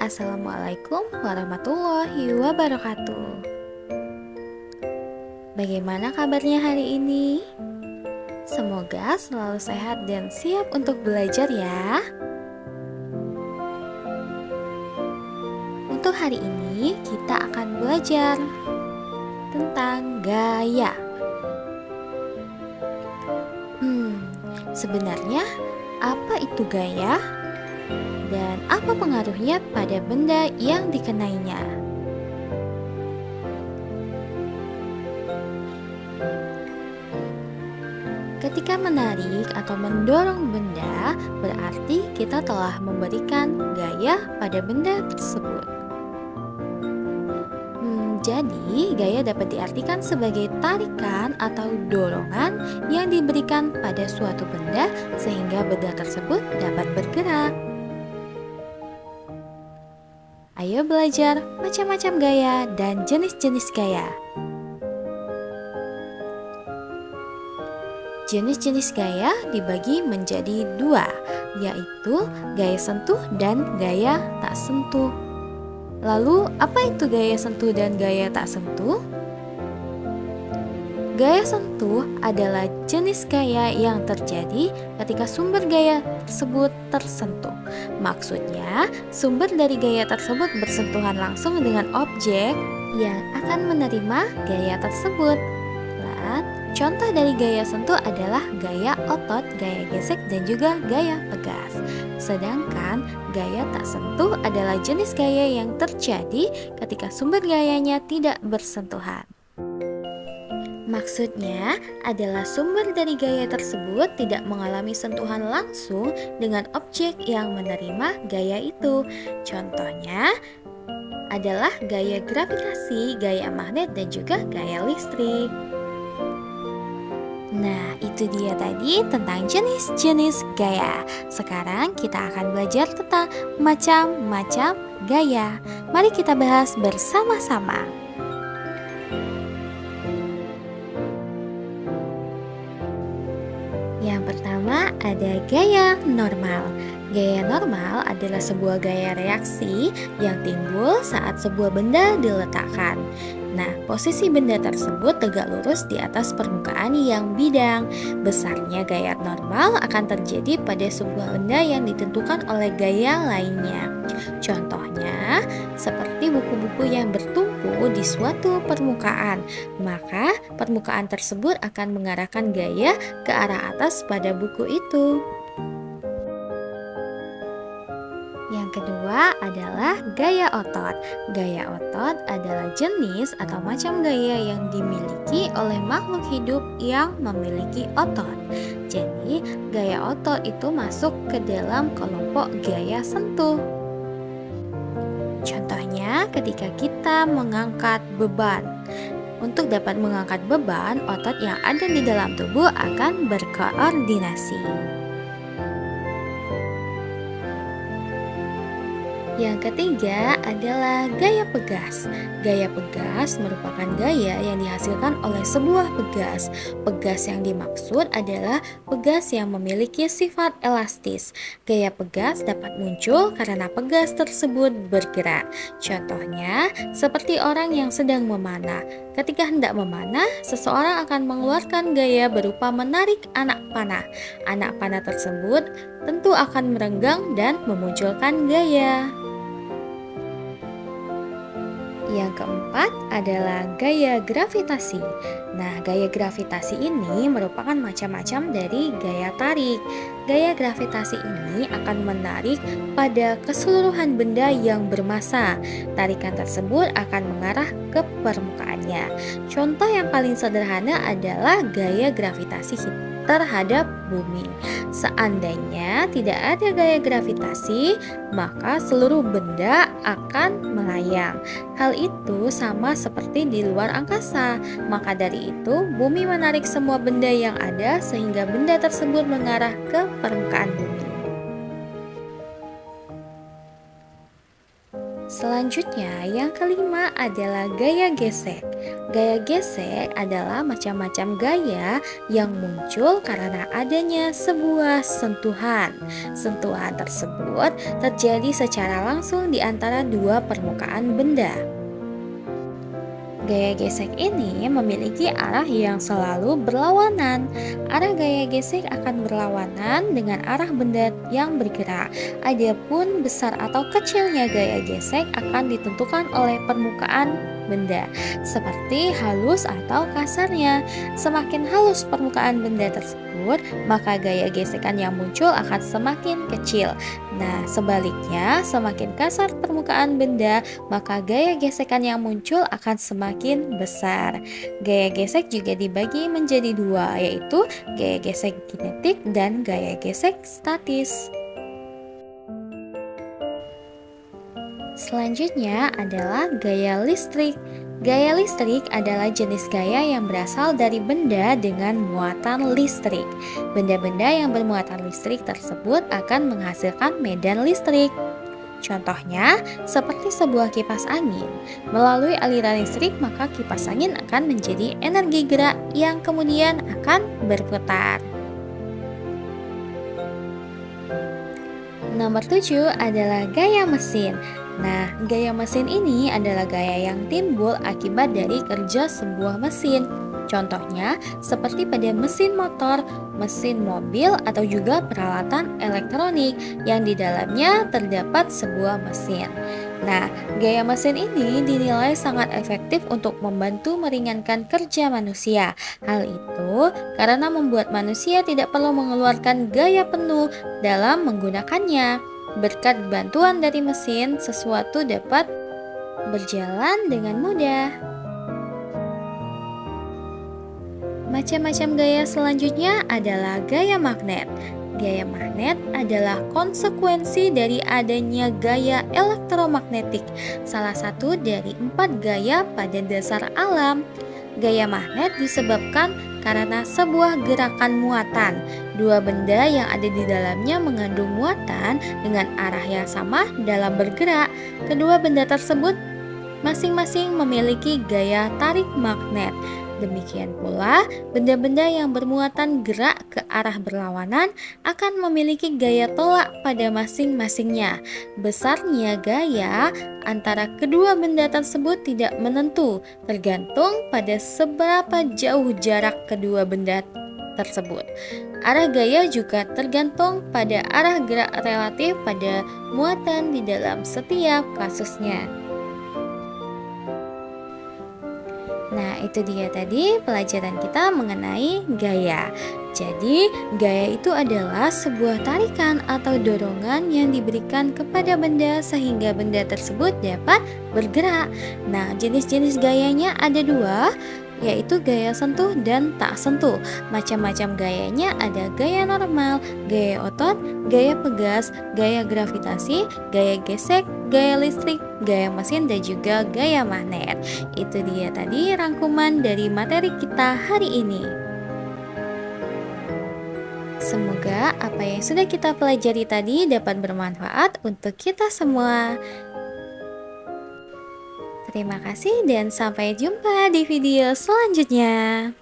Assalamualaikum warahmatullahi wabarakatuh. Bagaimana kabarnya hari ini? Semoga selalu sehat dan siap untuk belajar ya. Untuk hari ini kita akan belajar tentang gaya. Sebenarnya apa itu gaya? Dan apa pengaruhnya pada benda yang dikenainya? Ketika menarik atau mendorong benda, berarti kita telah memberikan gaya pada benda tersebut. Jadi, gaya dapat diartikan sebagai tarikan atau dorongan yang diberikan pada suatu benda sehingga benda tersebut dapat bergerak. Ayo belajar macam-macam gaya dan jenis-jenis gaya. Jenis-jenis gaya dibagi menjadi dua, yaitu gaya sentuh dan gaya tak sentuh. Lalu, apa itu gaya sentuh dan gaya tak sentuh? Gaya sentuh adalah jenis gaya yang terjadi ketika sumber gaya tersebut tersentuh. Maksudnya, sumber dari gaya tersebut bersentuhan langsung dengan objek yang akan menerima gaya tersebut. Contoh dari gaya sentuh adalah gaya otot, gaya gesek, dan juga gaya pegas. Sedangkan gaya tak sentuh adalah jenis gaya yang terjadi ketika sumber gayanya tidak bersentuhan. Maksudnya adalah sumber dari gaya tersebut tidak mengalami sentuhan langsung dengan objek yang menerima gaya itu. Contohnya adalah gaya gravitasi, gaya magnet, dan juga gaya listrik. Nah, itu dia tadi tentang jenis-jenis gaya. Sekarang kita akan belajar tentang macam-macam gaya. Mari kita bahas bersama-sama. Yang pertama ada gaya normal. Gaya normal adalah sebuah gaya reaksi yang timbul saat sebuah benda diletakkan. Nah, posisi benda tersebut tegak lurus di atas permukaan yang bidang. Besarnya gaya normal akan terjadi pada sebuah benda yang ditentukan oleh gaya lainnya. Contohnya, seperti buku-buku yang bertumpu di suatu permukaan, maka permukaan tersebut akan mengarahkan gaya ke arah atas pada buku itu. Yang kedua adalah gaya otot. Gaya otot adalah jenis atau macam gaya yang dimiliki oleh makhluk hidup yang memiliki otot. Jadi, gaya otot itu masuk ke dalam kelompok gaya sentuh. Contohnya, ketika kita mengangkat beban. Untuk dapat mengangkat beban, otot yang ada di dalam tubuh akan berkoordinasi. Yang ketiga adalah gaya pegas. Gaya pegas merupakan gaya yang dihasilkan oleh sebuah pegas. Pegas yang dimaksud adalah pegas yang memiliki sifat elastis. Gaya pegas dapat muncul karena pegas tersebut bergerak. Contohnya, seperti orang yang sedang memanah. Ketika hendak memanah, seseorang akan mengeluarkan gaya berupa menarik anak panah. Anak panah tersebut tentu akan merenggang dan memunculkan gaya. Yang keempat adalah gaya gravitasi. Nah, gaya gravitasi ini merupakan macam-macam dari gaya tarik. Gaya gravitasi ini akan menarik pada keseluruhan benda yang bermassa. Tarikan tersebut akan mengarah ke permukaannya. Contoh yang paling sederhana adalah gaya gravitasi terhadap bumi. Seandainya tidak ada gaya gravitasi, maka seluruh benda akan melayang. Hal itu sama seperti di luar angkasa. Maka dari itu, bumi menarik semua benda yang ada sehingga benda tersebut mengarah ke permukaan bumi. Selanjutnya, yang kelima adalah gaya gesek. Gaya gesek adalah macam-macam gaya yang muncul karena adanya sebuah sentuhan. Sentuhan tersebut terjadi secara langsung di antara dua permukaan benda. Gaya gesek ini memiliki arah yang selalu berlawanan. Arah gaya gesek akan berlawanan dengan arah benda yang bergerak. Adapun besar atau kecilnya gaya gesek akan ditentukan oleh permukaan benda, seperti halus atau kasarnya. Semakin halus permukaan benda tersebut, maka gaya gesekan yang muncul akan semakin kecil. Nah, sebaliknya, semakin kasar permukaan benda, maka gaya gesekan yang muncul akan semakin besar. Gaya gesek juga dibagi menjadi dua, yaitu gaya gesek kinetik dan gaya gesek statis. Selanjutnya adalah gaya listrik. Gaya listrik adalah jenis gaya yang berasal dari benda dengan muatan listrik. Benda-benda yang bermuatan listrik tersebut akan menghasilkan medan listrik. Contohnya, seperti sebuah kipas angin. Melalui aliran listrik, maka kipas angin akan menjadi energi gerak yang kemudian akan berputar. Nomor 7 adalah gaya mesin. Nah, gaya mesin ini adalah gaya yang timbul akibat dari kerja sebuah mesin. Contohnya, seperti pada mesin motor, mesin mobil, atau juga peralatan elektronik yang di dalamnya terdapat sebuah mesin. Nah, gaya mesin ini dinilai sangat efektif untuk membantu meringankan kerja manusia. Hal itu karena membuat manusia tidak perlu mengeluarkan gaya penuh dalam menggunakannya. Berkat bantuan dari mesin, sesuatu dapat berjalan dengan mudah. Macam-macam gaya selanjutnya adalah gaya magnet. Gaya magnet adalah konsekuensi dari adanya gaya elektromagnetik, salah satu dari 4 gaya pada dasar alam. Gaya magnet disebabkan karena sebuah gerakan muatan. Dua benda yang ada di dalamnya mengandung muatan dengan arah yang sama dalam bergerak. Kedua benda tersebut masing-masing memiliki gaya tarik magnet. Demikian pula, benda-benda yang bermuatan gerak ke arah berlawanan akan memiliki gaya tolak pada masing-masingnya. Besarnya gaya antara kedua benda tersebut tidak menentu, tergantung pada seberapa jauh jarak kedua benda tersebut. Arah gaya juga tergantung pada arah gerak relatif pada muatan di dalam setiap kasusnya. Nah, itu dia tadi pelajaran kita mengenai gaya. Jadi, gaya itu adalah sebuah tarikan atau dorongan yang diberikan kepada benda sehingga benda tersebut dapat bergerak. Nah, jenis-jenis gayanya ada dua, yaitu gaya sentuh dan tak sentuh. Macam-macam gayanya ada gaya normal, gaya otot, gaya pegas, gaya gravitasi, gaya gesek, gaya listrik, gaya mesin, dan juga gaya magnet. Itu dia tadi rangkuman dari materi kita hari ini. Semoga apa yang sudah kita pelajari tadi dapat bermanfaat untuk kita semua. Terima kasih dan sampai jumpa di video selanjutnya.